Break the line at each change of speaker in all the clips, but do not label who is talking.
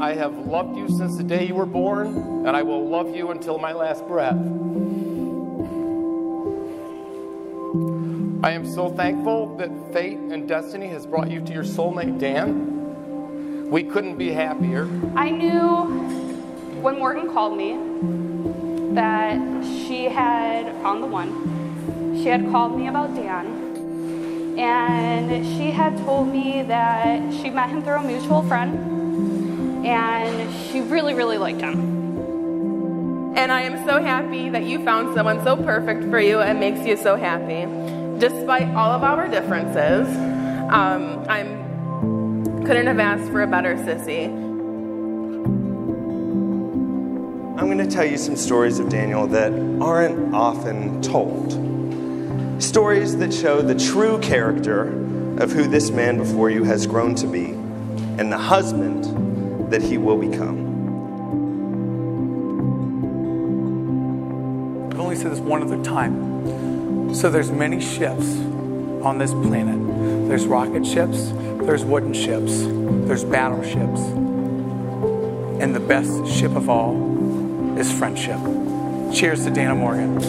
I have loved you since the day you were born, and I will love you until my last breath. I am so thankful that fate and destiny has brought you to your soulmate, Dan. We couldn't be happier.
I knew when Morgan called me that she had found the one. She had called me about Dan, and she had told me that she met him through a mutual friend, and she really, really liked him.
And I am so happy that you found someone so perfect for you and makes you so happy. Despite all of our differences, I couldn't have asked for a better sissy.
I'm going to tell you some stories of Daniel that aren't often told. Stories that show the true character of who this man before you has grown to be and the husband that he will become.
I've only said this one other time. So there's many ships on this planet. There's rocket ships, there's wooden ships, there's battleships. And the best ship of all is friendship. Cheers to Dana Morgan.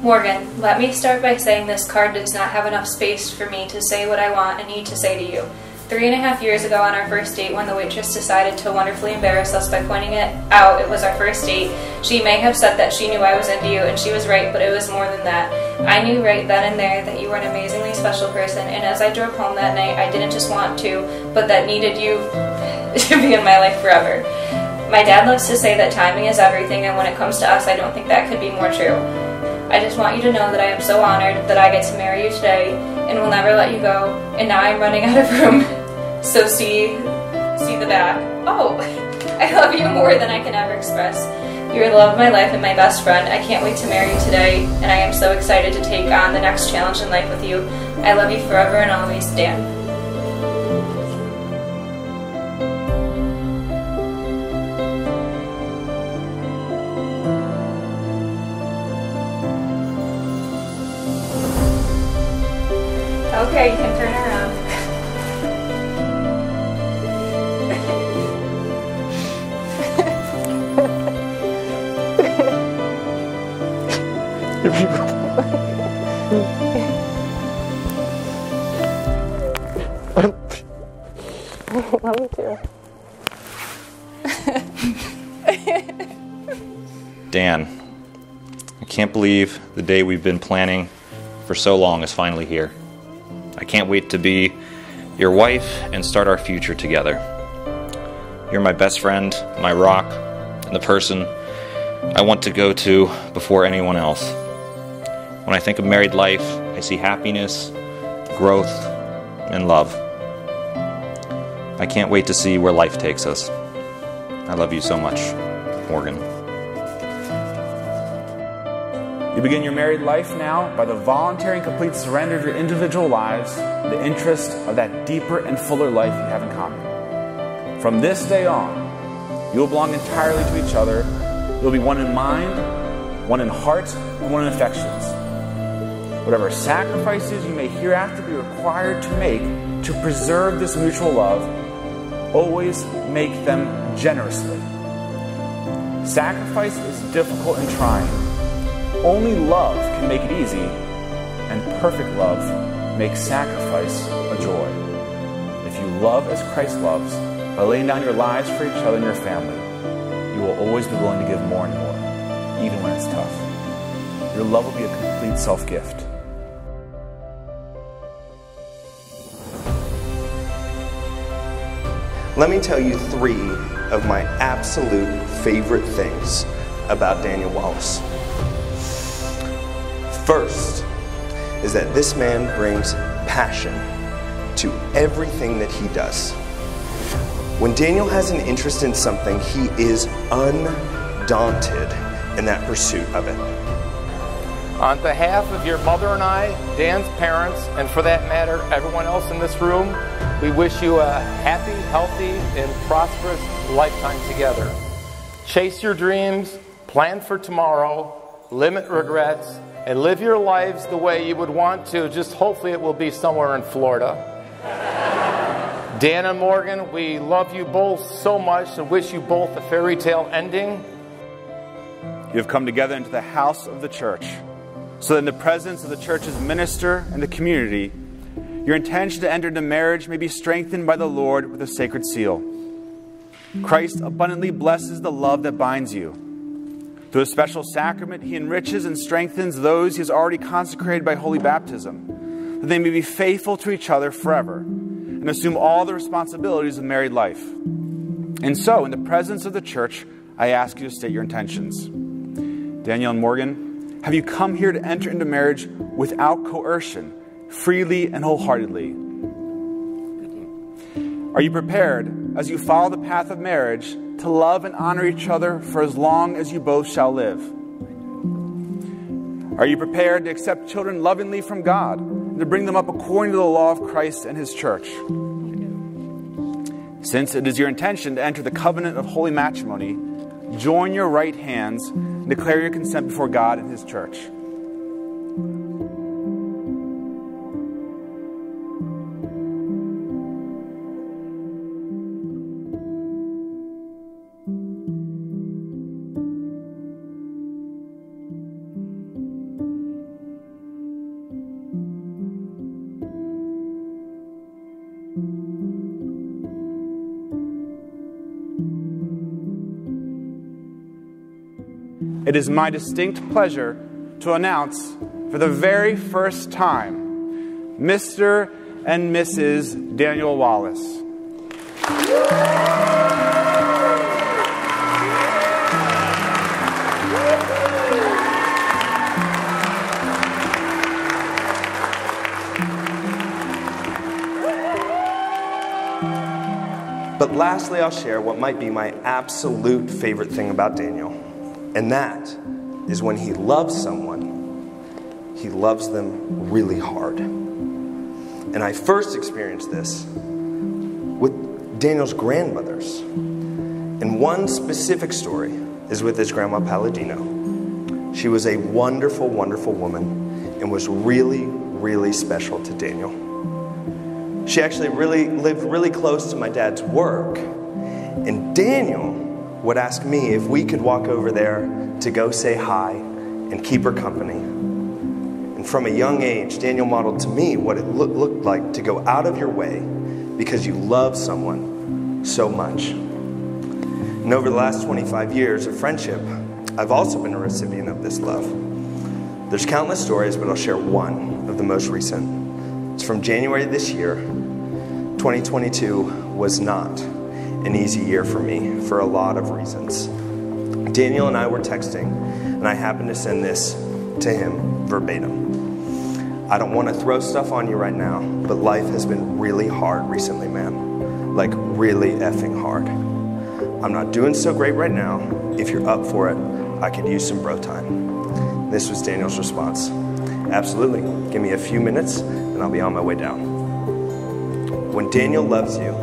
Morgan, let me start by saying this card does not have enough space for me to say what I want and need to say to you. 3.5 years ago on our first date, when the waitress decided to wonderfully embarrass us by pointing out it was our first date, she may have said that she knew I was into you, and she was right, but it was more than that. I knew right then and there that you were an amazingly special person, and as I drove home that night, I didn't just want to, but that needed you to be in my life forever. My dad loves to say that timing is everything, and when it comes to us, I don't think that could be more true. I just want you to know that I am so honored that I get to marry you today and will never let you go. And now I'm running out of room, so see the back. Oh, I love you more than I can ever express. You're the love of my life and my best friend. I can't wait to marry you today, and I am so excited to take on the next challenge in life with you. I love you forever and always, Dan. Okay, you can turn around.
Love you too.
Dan, I can't believe the day we've been planning for so long is finally here. I can't wait to be your wife and start our future together. You're my best friend, my rock, and the person I want to go to before anyone else. When I think of married life, I see happiness, growth, and love. I can't wait to see where life takes us. I love you so much, Morgan.
You begin your married life now by the voluntary and complete surrender of your individual lives in the interest of that deeper and fuller life you have in common. From this day on, you will belong entirely to each other. You'll be one in mind, one in heart, and one in affections. Whatever sacrifices you may hereafter be required to make to preserve this mutual love, always make them generously. Sacrifice is difficult and trying. Only love can make it easy, and perfect love makes sacrifice a joy. If you love as Christ loves, by laying down your lives for each other and your family, you will always be willing to give more and more, even when it's tough. Your love will be a complete self-gift.
Let me tell you 3 of my absolute favorite things about Daniel Wallace. First is that this man brings passion to everything that he does. When Daniel has an interest in something, he is undaunted in that pursuit of it.
On behalf of your mother and I, Dan's parents, and for that matter, everyone else in this room, we wish you a happy, healthy, and prosperous lifetime together. Chase your dreams, plan for tomorrow, limit regrets, and live your lives the way you would want to. Just hopefully it will be somewhere in Florida. Dan and Morgan, we love you both so much and wish you both a fairy tale ending.
You have come together into the house of the church, so that in the presence of the church's minister and the community, your intention to enter into marriage may be strengthened by the Lord with a sacred seal. Christ abundantly blesses the love that binds you. Through a special sacrament, he enriches and strengthens those he has already consecrated by holy baptism, that they may be faithful to each other forever and assume all the responsibilities of married life. And so, in the presence of the church, I ask you to state your intentions. Daniel and Morgan, have you come here to enter into marriage without coercion, freely and wholeheartedly? Are you prepared, as you follow the path of marriage, to love and honor each other for as long as you both shall live? Are you prepared to accept children lovingly from God and to bring them up according to the law of Christ and his church? Since it is your intention to enter the covenant of holy matrimony, join your right hands and declare your consent before God and his church. It is my distinct pleasure to announce for the very first time, Mr. and Mrs. Daniel Wallace.
But lastly, I'll share what might be my absolute favorite thing about Daniel. And that is when he loves someone, he loves them really hard. And I first experienced this with Daniel's grandmothers. And one specific story is with his grandma Palladino. She was a wonderful, wonderful woman and was really, really special to Daniel. She actually lived really close to my dad's work. And Daniel would ask me if we could walk over there to go say hi and keep her company. And from a young age, Daniel modeled to me what it looked like to go out of your way because you love someone so much. And over the last 25 years of friendship, I've also been a recipient of this love. There's countless stories, but I'll share one of the most recent. It's from January this year. 2022 was not an easy year for me for a lot of reasons. Daniel and I were texting, and I happened to send this to him verbatim. I don't want to throw stuff on you right now, but life has been really hard recently, man. Like really effing hard. I'm not doing so great right now. If you're up for it, I could use some bro time. This was Daniel's response. Absolutely. Give me a few minutes, and I'll be on my way down. When Daniel loves you,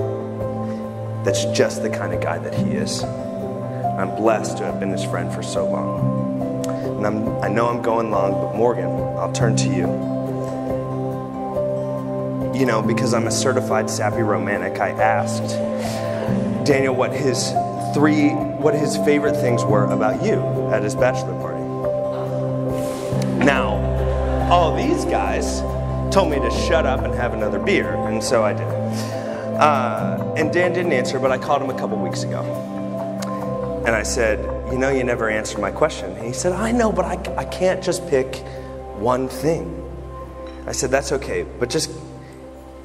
that's just the kind of guy that he is. I'm blessed to have been his friend for so long. And I know I'm going long, but Morgan, I'll turn to you. You know, because I'm a certified sappy romantic, I asked Daniel what his favorite things were about you at his bachelor party. Now, all these guys told me to shut up and have another beer, and so I did. And Dan didn't answer, but I called him a couple weeks ago. And I said, you know, you never answered my question. And he said, I know, but I can't just pick one thing. I said, that's okay, but just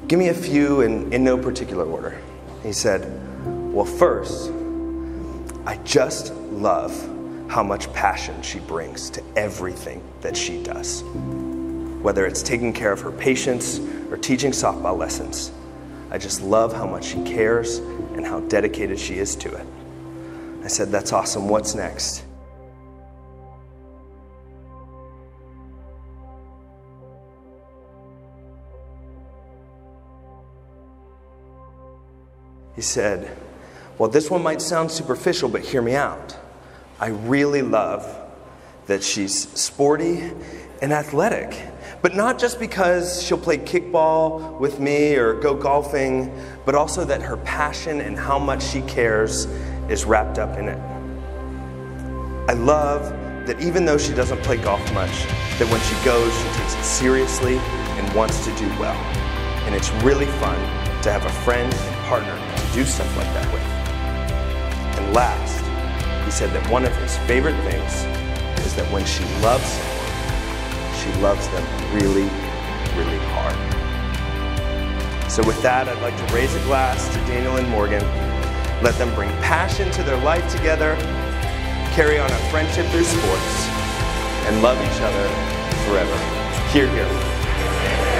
give me a few in no particular order. He said, well, first, I just love how much passion she brings to everything that she does. Whether it's taking care of her patients or teaching softball lessons, I just love how much she cares and how dedicated she is to it. I said, that's awesome. What's next? He said, well, this one might sound superficial, but hear me out. I really love that she's sporty and athletic, but not just because she'll play kickball with me or go golfing, but also that her passion and how much she cares is wrapped up in it. I love that even though she doesn't play golf much, that when she goes, she takes it seriously and wants to do well. And it's really fun to have a friend and partner to do stuff like that with. And last, he said that one of his favorite things is that when she loves someone, she loves them really, really hard. So with that, I'd like to raise a glass to Daniel and Morgan. Let them bring passion to their life together, carry on a friendship through sports, and love each other forever. Hear, hear.